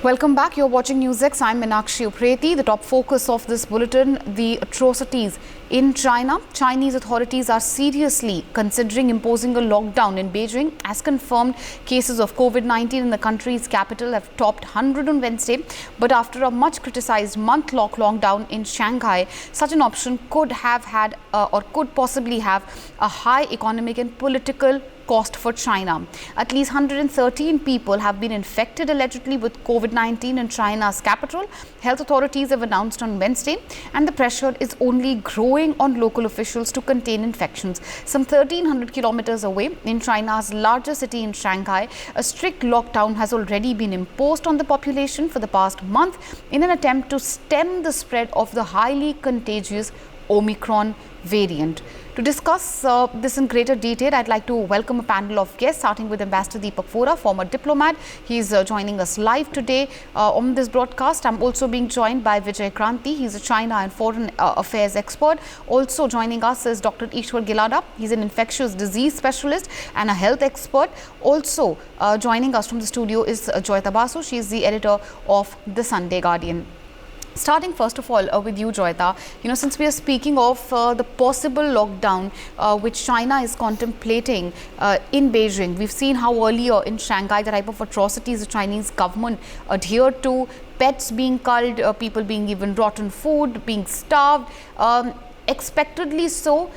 Welcome back. You're watching NewsX. I'm Meenakshi, Upreti. The top focus of this bulletin, the atrocities in China. Chinese authorities are seriously considering imposing a lockdown in Beijing. As confirmed, cases of COVID-19 in the country's capital have topped 100 on Wednesday. But after a much criticized month-long lockdown in Shanghai, such an option could have had or could possibly have a high economic and political cost for China. At least 113 people have been infected allegedly with COVID-19 in China's capital. Health authorities have announced on Wednesday, and the pressure is only growing on local officials to contain infections. Some 1,300 kilometers away, in China's largest city in Shanghai, a strict lockdown has already been imposed on the population for the past month in an attempt to stem the spread of the highly contagious Omicron variant. To discuss this in greater detail, I'd like to welcome a panel of guests, starting with Ambassador Deepak Vora, former diplomat. He's joining us live today on this broadcast. I'm also being joined by Vijay Kranti. He's a China and foreign affairs expert. Also joining us is Dr. Ishwar Gilada. He's an infectious disease specialist and a health expert. Also joining us from the studio is Joyita Basu. She's the editor of The Sunday Guardian. Starting first of all with you, Joyita, since we are speaking of the possible lockdown which China is contemplating in Beijing, we've seen how earlier in Shanghai the type of atrocities the Chinese government adhered to, pets being culled, people being given rotten food, being starved, expectedly so.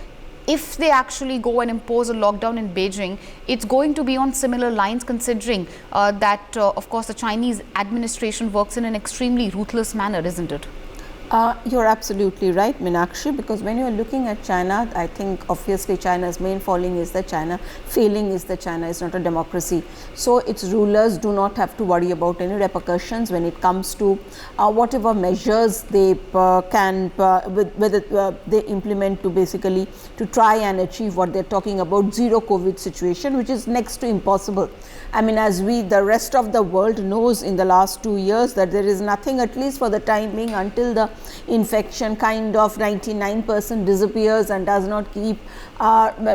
If they actually go and impose a lockdown in Beijing, it's going to be on similar lines, considering that, of course, the Chinese administration works in an extremely ruthless manner, isn't it? You're absolutely right, Meenakshi, because when you're looking at China, I think obviously China's main failing is that China is not a democracy. So its rulers do not have to worry about any repercussions when it comes to whatever measures they they implement to basically to try and achieve what they're talking about, zero COVID situation, which is next to impossible. I mean, as the rest of the world knows in the last 2 years, that there is nothing, at least for the time being, until the infection kind of 99% disappears and does not keep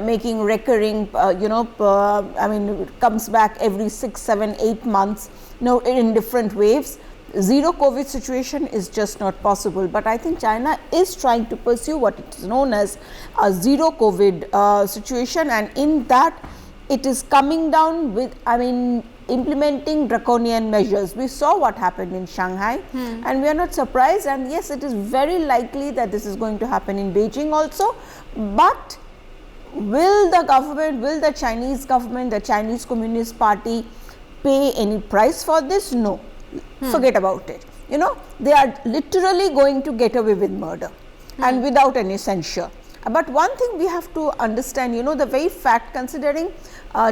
making recurring, it comes back every 6, 7, 8 months, in different waves. Zero COVID situation is just not possible. But I think China is trying to pursue what is known as a zero COVID situation, and in that it is coming down with, implementing draconian measures. We saw what happened in Shanghai, and we are not surprised, and yes, it is very likely that this is going to happen in Beijing also. But will the Chinese government, the Chinese Communist Party pay any price for this? No. Forget about it. They are literally going to get away with murder and without any censure. But one thing we have to understand, the very fact, considering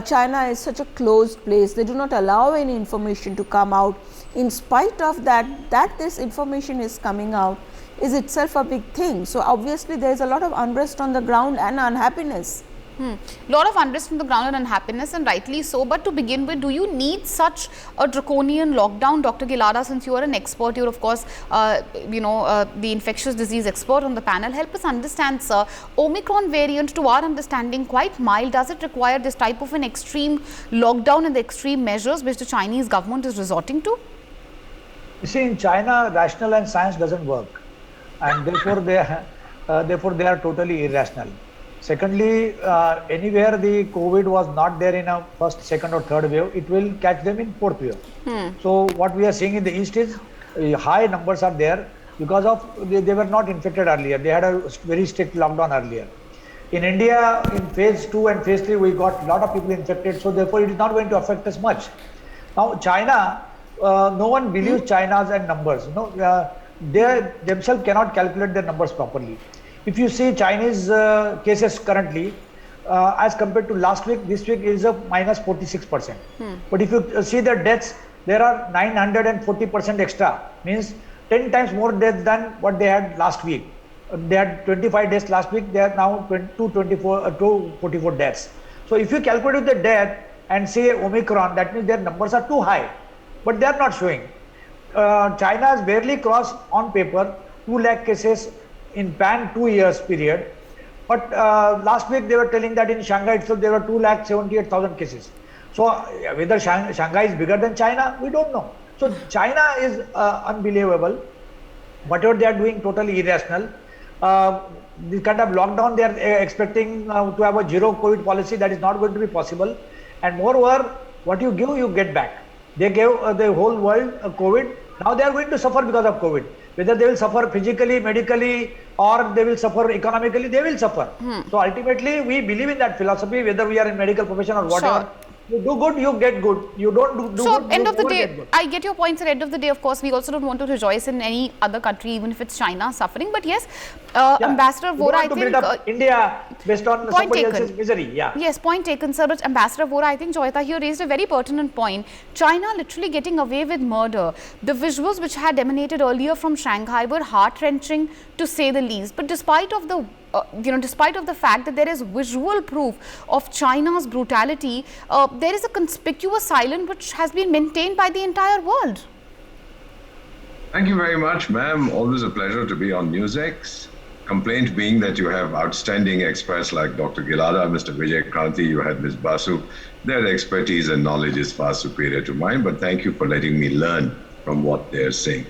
China is such a closed place, they do not allow any information to come out. In spite of that this information is coming out is itself a big thing. So obviously there is a lot of unrest on the ground and unhappiness. Lot of unrest on the ground and unhappiness, and rightly so. But to begin with, do you need such a draconian lockdown? Dr. Gilada, since you are an expert, you're of course, the infectious disease expert on the panel. Help us understand, sir. Omicron variant, to our understanding, quite mild. Does it require this type of an extreme lockdown and the extreme measures which the Chinese government is resorting to? You see, in China, rational and science doesn't work, and therefore they are totally irrational. Secondly, anywhere the COVID was not there in a first, second or third wave, it will catch them in fourth wave. So what we are seeing in the East is high numbers are there because of they were not infected earlier. They had a very strict lockdown earlier. In India, in phase 2 and phase 3, we got a lot of people infected. So therefore, it is not going to affect us much. Now, China, no one believes China's and numbers. They themselves cannot calculate their numbers properly. If you see Chinese cases currently, as compared to last week, this week is a minus 46%. But if you see the deaths, there are 940% extra, means 10 times more deaths than what they had last week. They had 25 deaths last week, they are now 244 deaths. So if you calculate the death and say Omicron, that means their numbers are too high, but they are not showing. China has barely crossed on paper 2 lakh cases in span 2 years period, but last week they were telling that in Shanghai itself there were 2,78,000 cases. So whether Shanghai is bigger than China, we don't know. So China is unbelievable. Whatever they are doing, totally irrational. The kind of lockdown they are expecting to have a zero COVID policy, that is not going to be possible. And moreover, what you give, you get back. They gave the whole world COVID. Now they are going to suffer because of COVID. Whether they will suffer physically, medically, or they will suffer economically, they will suffer. So ultimately, we believe in that philosophy, whether we are in medical profession or whatever. Sure. You do good, you get good. You don't do So, good, end you of the never day, get good. I get your points. At end of the day, of course, we also don't want to rejoice in any other country, even if it's China suffering. But yes, Yeah. Ambassador You Vora, don't I want to think. build up India based on point somebody taken. else's misery. Yeah. Yes, point taken, sir. But Ambassador Vora, I think Joyita here raised a very pertinent point. China literally getting away with murder. The visuals which had emanated earlier from Shanghai were heart-wrenching, to say the least. But despite of the despite of the fact that there is visual proof of China's brutality, there is a conspicuous silence which has been maintained by the entire world. Thank you very much, ma'am. Always a pleasure to be on NewsX. Complaint being that you have outstanding experts like Dr. Gilada, Mr. Vijay Kranti, you had Ms. Basu. Their expertise and knowledge is far superior to mine, but thank you for letting me learn from what they're saying.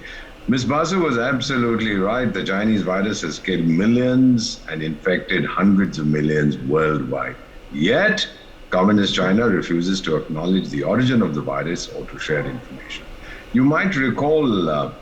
Ms. Basu was absolutely right. The Chinese virus has killed millions and infected hundreds of millions worldwide. Yet, Communist China refuses to acknowledge the origin of the virus or to share information. You might recall,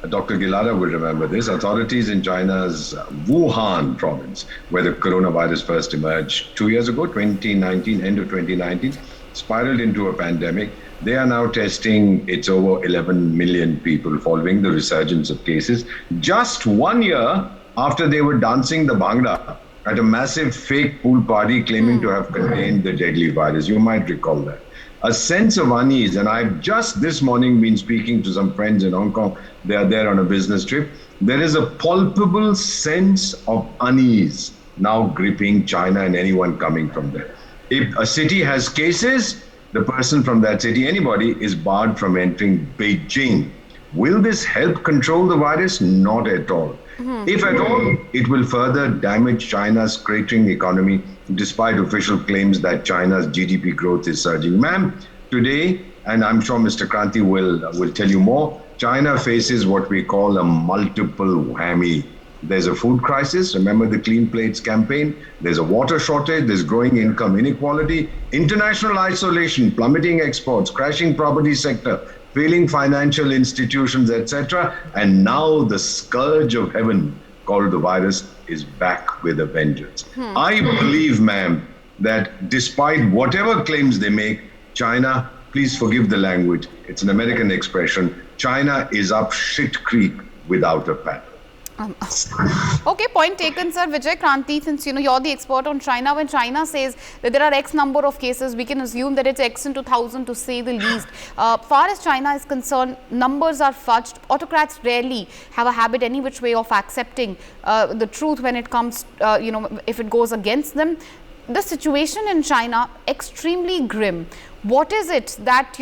Dr. Gilada will remember this, authorities in China's Wuhan province, where the coronavirus first emerged 2 years ago, 2019, end of 2019, spiraled into a pandemic. They are now testing its over 11 million people following the resurgence of cases, just 1 year after they were dancing the Bhangra at a massive fake pool party claiming to have contained the deadly virus. You might recall that. A sense of unease, and I've just this morning been speaking to some friends in Hong Kong. They are there on a business trip. There is a palpable sense of unease now gripping China and anyone coming from there. If a city has cases, the person from that city, anybody, is barred from entering Beijing. Will this help control the virus? Not at all. If at all, it will further damage China's cratering economy, despite official claims that China's GDP growth is surging. Ma'am, today, and I'm sure Mr. Kranti will tell you more, China faces what we call a multiple whammy. There's a food crisis, remember the Clean Plates campaign? There's a water shortage, there's growing income inequality, international isolation, plummeting exports, crashing property sector, failing financial institutions, etc. And now the scourge of heaven called the virus is back with a vengeance. I believe, ma'am, that despite whatever claims they make, China, please forgive the language, it's an American expression, China is up shit creek without a paddle. Okay, point taken, sir. Vijay Kranti, since you're the expert on China, when China says that there are X number of cases, we can assume that it's X into 1,000 to say the least. Far as China is concerned, numbers are fudged. Autocrats rarely have a habit any which way of accepting the truth when it comes, if it goes against them. The situation in China, extremely grim. What is it that,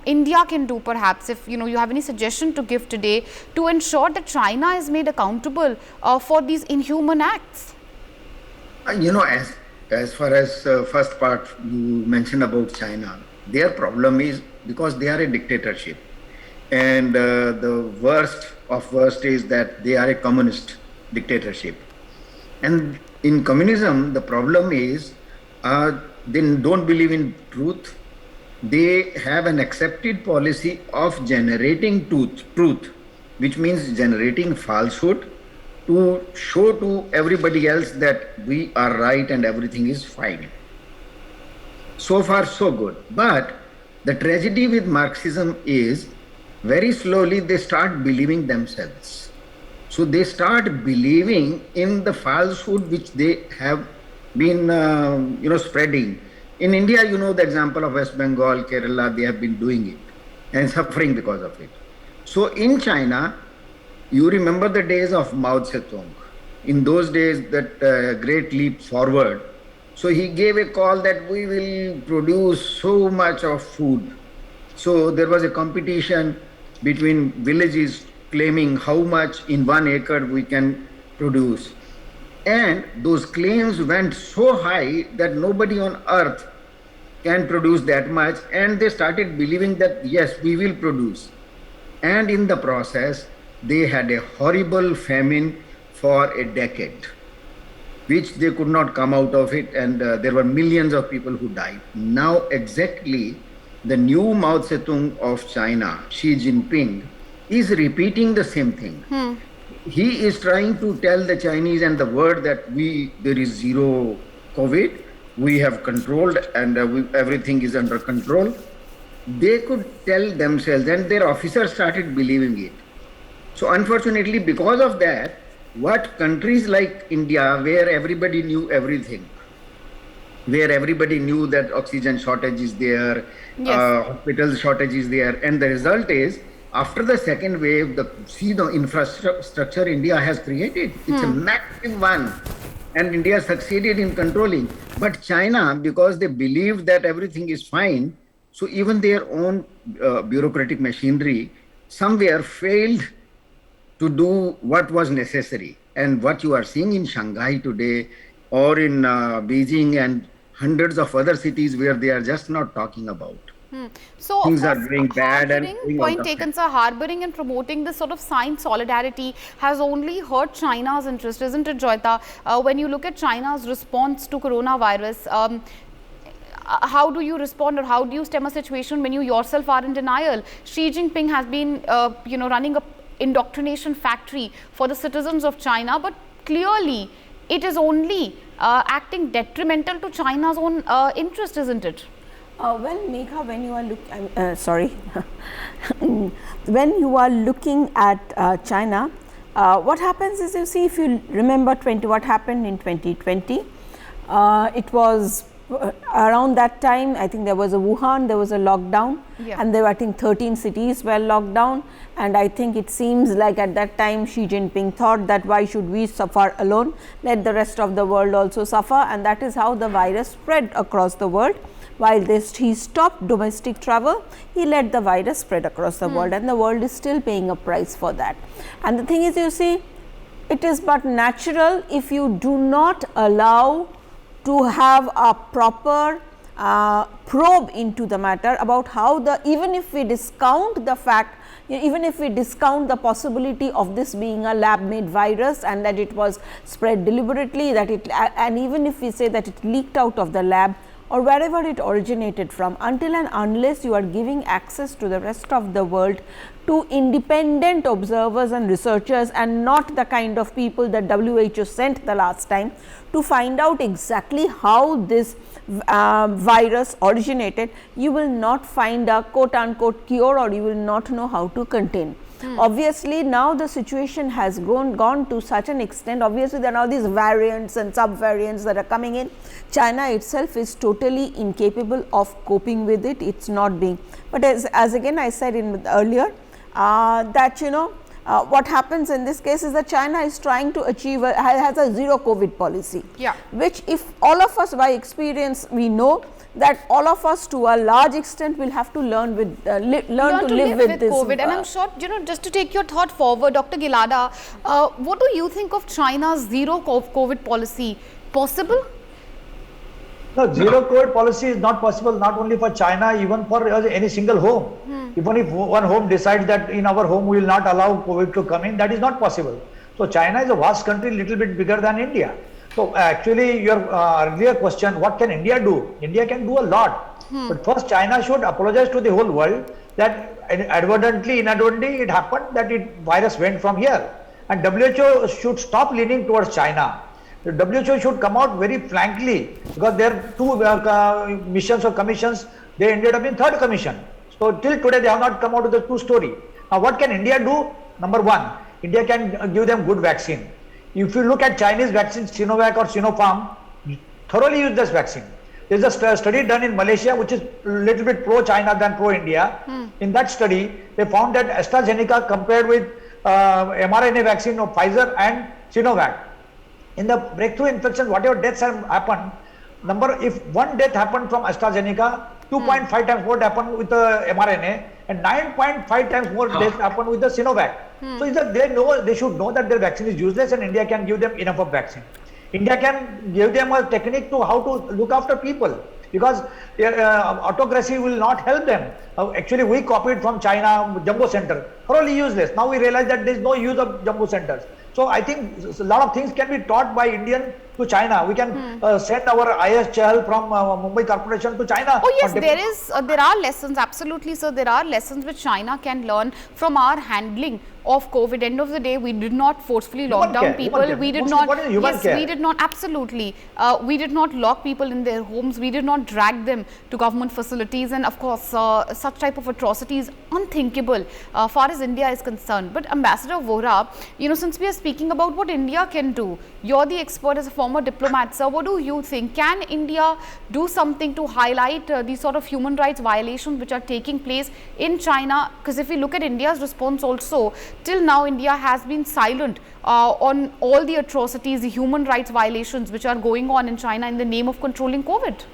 India can do perhaps, if, you have any suggestion to give today to ensure that China is made accountable for these inhuman acts? As far as first part you mentioned about China, their problem is because they are a dictatorship. And the worst of worst is that they are a communist dictatorship. And in communism, the problem is they don't believe in truth. They have an accepted policy of generating truth, which means generating falsehood to show to everybody else that we are right and everything is fine. So far, so good. But the tragedy with Marxism is very slowly they start believing themselves. So they start believing in the falsehood which they have been spreading. In India, the example of West Bengal, Kerala, they have been doing it and suffering because of it. So in China, you remember the days of Mao Zedong. In those days, that great leap forward. So he gave a call that we will produce so much of food. So there was a competition between villages claiming how much in 1 acre we can produce. And those claims went so high that nobody on earth can produce that much. And they started believing that, yes, we will produce. and in the process, they had a horrible famine for a decade, which they could not come out of it, and there were millions of people who died. Now, exactly, the new Mao Zedong of China, Xi Jinping, is repeating the same thing. He is trying to tell the Chinese and the world that there is zero COVID, we have controlled, and everything is under control. They could tell themselves, and their officers started believing it. So unfortunately, because of that, what countries like India, where everybody knew everything, where everybody knew that oxygen shortage is there, hospital shortage is there, and the result is, after the second wave, the infrastructure India has created, it's a massive one, and India succeeded in controlling. But China, because they believed that everything is fine, so even their own bureaucratic machinery somewhere failed to do what was necessary. And what you are seeing in Shanghai today, or in Beijing and hundreds of other cities where they are just not talking about. So, things are going bad, and point taken, sir, harboring and promoting this sort of science solidarity has only hurt China's interest, isn't it, Joyita? When you look at China's response to coronavirus, how do you respond, or how do you stem a situation when you yourself are in denial? Xi Jinping has been, running a indoctrination factory for the citizens of China, but clearly it is only acting detrimental to China's own interest, isn't it? Well, Megha, when you are when you are looking at China, what happens is, you see, if you remember what happened in 2020, it was around that time, I think there was a Wuhan, there was a lockdown, and there were, I think, 13 cities were locked down, and I think it seems like at that time Xi Jinping thought that why should we suffer alone, let the rest of the world also suffer, and that is how the virus spread across the world. While he stopped domestic travel, he let the virus spread across the world, and the world is still paying a price for that. And the thing is, you see, it is but natural if you do not allow to have a proper probe into the matter about how even if we discount the fact, even if we discount the possibility of this being a lab made virus and that it was spread deliberately, and even if we say that it leaked out of the lab, or wherever it originated from, until and unless you are giving access to the rest of the world to independent observers and researchers, and not the kind of people that WHO sent the last time to find out exactly how this virus originated, you will not find a quote unquote cure, or you will not know how to contain. Obviously, now the situation has gone to such an extent. Obviously, there are now these variants and sub-variants that are coming in. China itself is totally incapable of coping with it. It's not being. But as again I said earlier, that what happens in this case is that China is trying to achieve has a zero COVID policy. Which, if all of us by experience we know that all of us to a large extent will have to learn to live with this COVID. And I'm sure, just to take your thought forward, Dr. Gilada, what do you think of China's zero COVID policy? Possible? No, zero COVID policy is not possible, not only for China, even for any single home. Even if one home decides that in our home we will not allow COVID to come in, that is not possible. So China is a vast country, little bit bigger than India. So actually your earlier question, what can India do? India can do a lot. But first China should apologize to the whole world that inadvertently it happened that virus went from here. And WHO should stop leaning towards China. The WHO should come out very frankly, because there are two missions or commissions, they ended up in third commission. So till today they have not come out with the true story. Now what can India do? Number one, India can give them good vaccine. If you look at Chinese vaccines, Sinovac or Sinopharm, thoroughly use this vaccine. There is a study done in Malaysia which is a little bit pro-China than pro-India. In that study, they found that AstraZeneca compared with mRNA vaccine of Pfizer and Sinovac, in the breakthrough infection, whatever deaths have happened, if one death happened from AstraZeneca, 2.5 times more happened with the mRNA, and 9.5 times more deaths happened with the Sinovac. So they should know that their vaccine is useless, and India can give them enough of vaccine. India can give them a technique to how to look after people. because autocracy will not help them. Actually, we copied from China jumbo center, thoroughly useless. Now we realize that there is no use of jumbo centers. So I think a lot of things can be taught by Indian to China. We can send our IS Chahal from Mumbai Corporation to China. Oh yes, there are lessons, absolutely sir. There are lessons which China can learn from our handling of COVID. End of the day, we did not forcefully lock down people. We did not. Yes, we did not. Absolutely, we did not lock people in their homes. We did not drag them to government facilities, and of course, such type of atrocities unthinkable far as India is concerned. But Ambassador Vohra, since we are speaking about what India can do, you're the expert as a former diplomat, sir. What do you think? Can India do something to highlight these sort of human rights violations which are taking place in China? Because if we look at India's response also, till now India has been silent on all the atrocities, the human rights violations which are going on in China in the name of controlling COVID.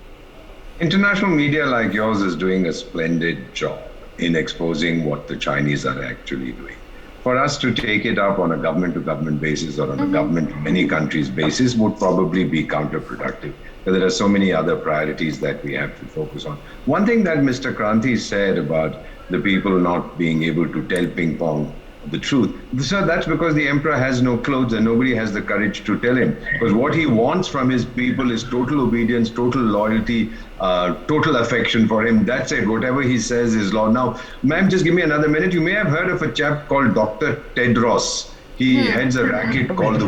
International media like yours is doing a splendid job in exposing what the Chinese are actually doing. For us to take it up on a government-to-government basis or on a government-to-many countries basis would probably be counterproductive. There are so many other priorities that we have to focus on. One thing that Mr. Kranti said about the people not being able to tell ping pong the truth, sir, that's because the emperor has no clothes and nobody has the courage to tell him. Because what he wants from his people is total obedience, total loyalty, total affection for him. That's it. Whatever he says is law. Now, ma'am, just give me another minute. You may have heard of a chap called Dr. Tedros. He heads a racket called the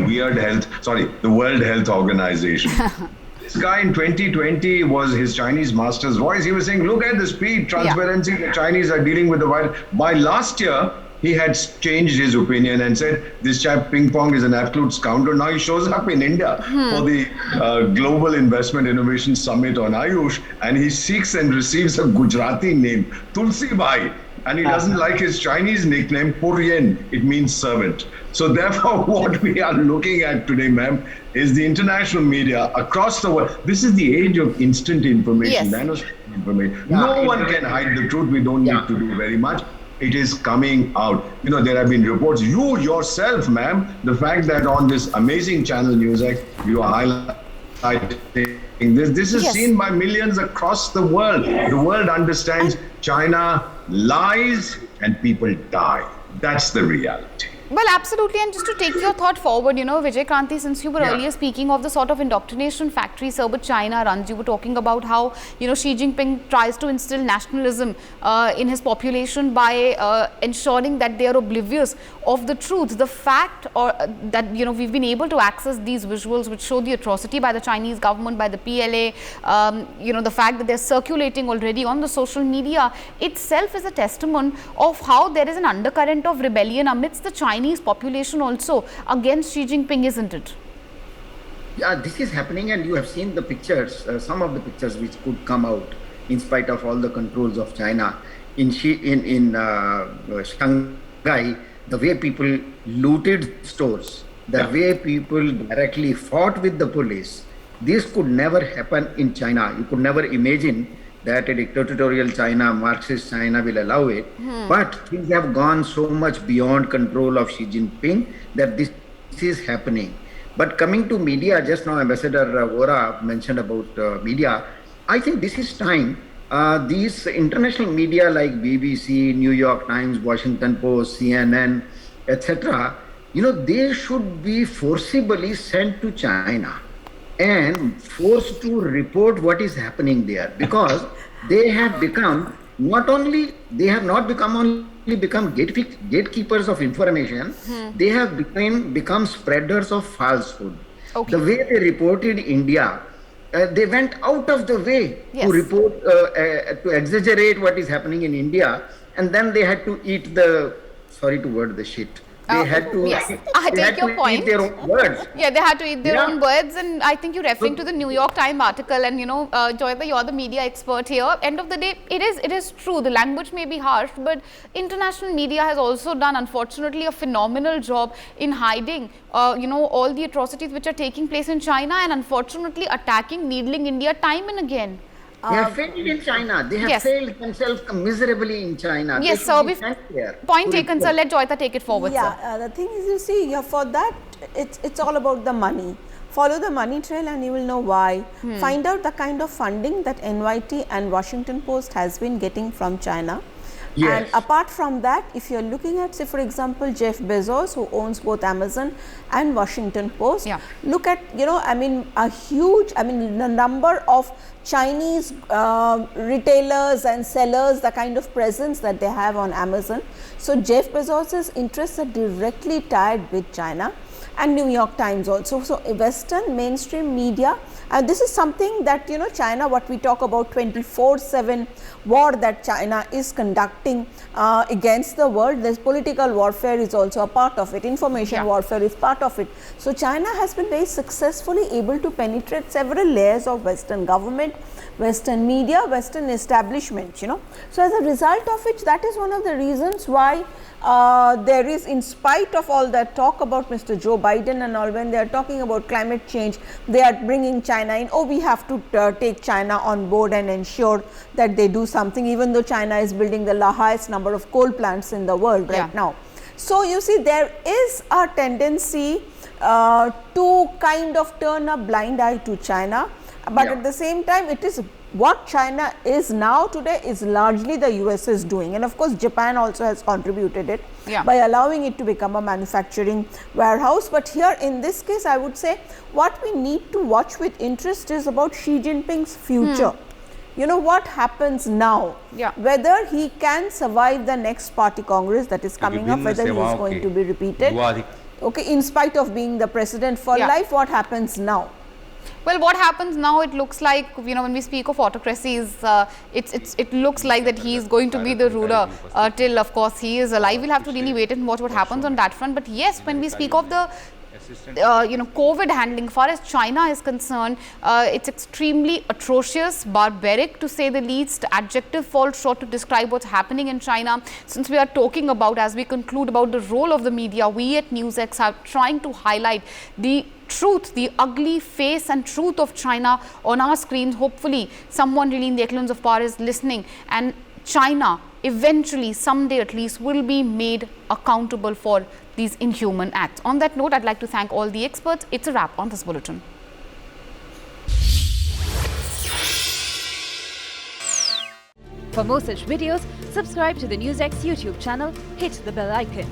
World Health Organization. This guy in 2020 was his Chinese master's voice. He was saying, look at the speed, transparency the Chinese are dealing with the virus. By last year, he had changed his opinion and said, this chap Ping Pong is an absolute scoundrel. Now he shows up in India for the Global Investment Innovation Summit on Ayush, and he seeks and receives a Gujarati name, Tulsi Bhai. And he doesn't like his Chinese nickname, Puryen. It means servant. So therefore, what we are looking at today, ma'am, is the international media across the world. This is the age of instant information, nanosecond information. No one can hide the truth. We don't need to do very much. It is coming out. There have been reports. You yourself, ma'am, the fact that on this amazing channel, NewsX, you are highlighting this. This is seen by millions across the world. The world understands China lies and people die. That's the reality. Well, absolutely. And just to take your thought forward, Vijay Kranti, since you were earlier speaking of the sort of indoctrination factory sir, but China runs, you were talking about how, Xi Jinping tries to instill nationalism in his population by ensuring that they are oblivious of the truth. The fact that, we've been able to access these visuals which show the atrocity by the Chinese government, by the PLA, the fact that they're circulating already on the social media itself is a testament of how there is an undercurrent of rebellion amidst the Chinese population also against Xi Jinping, isn't it? Yeah, this is happening, and you have seen the pictures, some of the pictures which could come out in spite of all the controls of China. In Shanghai, the way people looted stores, the way people directly fought with the police, this could never happen in China. You could never imagine that a dictatorial China, Marxist China will allow it. But things have gone so much beyond control of Xi Jinping that this is happening. But coming to media, just now Ambassador Vohra mentioned about media. I think this is time. These international media like BBC, New York Times, Washington Post, CNN, etc., they should be forcibly sent to China and forced to report what is happening there, because they have become they have not become gatekeepers of information, they have become spreaders of falsehood. The way they reported India, they went out of the way to report, to exaggerate what is happening in India, and then they had to eat the, sorry to word, the shit. They had to, I take your point. Eat their own words. Yeah, they had to eat their own words, and I think you're referring to the New York Times article. And Joyita, you're the media expert here. End of the day, it is true. The language may be harsh, but international media has also done, unfortunately, a phenomenal job in hiding, all the atrocities which are taking place in China, and unfortunately attacking, needling India time and again. They have failed in China. They have failed themselves miserably in China. Yes, sir. Point taken, sir. Let Joyita take it forward, sir. The thing is, you see, for that, it's all about the money. Follow the money trail and you will know why. Find out the kind of funding that NYT and Washington Post has been getting from China. Yes. And apart from that, if you are looking at, say for example, Jeff Bezos, who owns both Amazon and Washington Post, look at, a huge, the number of Chinese retailers and sellers, the kind of presence that they have on Amazon. So Jeff Bezos's interests are directly tied with China, and New York Times also. So Western mainstream media, and this is something that China, what we talk about 24/7 war that China is conducting against the world. This political warfare is also a part of it, information warfare is part of it. So China has been very successfully able to penetrate several layers of Western government, Western media, Western establishment, So as a result of which, that is one of the reasons why there is, in spite of all that talk about Mr. Joe Biden and all, when they are talking about climate change, they are bringing China in. Oh, we have to take China on board and ensure that they do something, even though China is building the highest number of coal plants in the world right now. So you see, there is a tendency to kind of turn a blind eye to China, but at the same time, it is what China is now today is largely the US is doing, and of course Japan also has contributed it by allowing it to become a manufacturing warehouse. But here in this case, I would say what we need to watch with interest is about Xi Jinping's future. What happens now, whether he can survive the next party congress that is coming up, whether he is going to be repeated, in spite of being the president for life, what happens now? Well, what happens now, it looks like, when we speak of autocracies, it looks like that he is going to be the ruler till, of course, he is alive. We'll have to really wait and watch what happens on that front. But yes, when we speak of the COVID handling, far as China is concerned, it's extremely atrocious, barbaric to say the least. Adjective falls short to describe what's happening in China. Since we are talking about, as we conclude, about the role of the media, we at NewsX are trying to highlight the truth, the ugly face and truth of China on our screens. Hopefully someone really in the echelons of power is listening, and China eventually, someday at least, will be made accountable for these inhuman acts. On that note, I'd like to thank all the experts. It's a wrap on this bulletin. For more such videos, subscribe to the NewsX YouTube channel, hit the bell icon.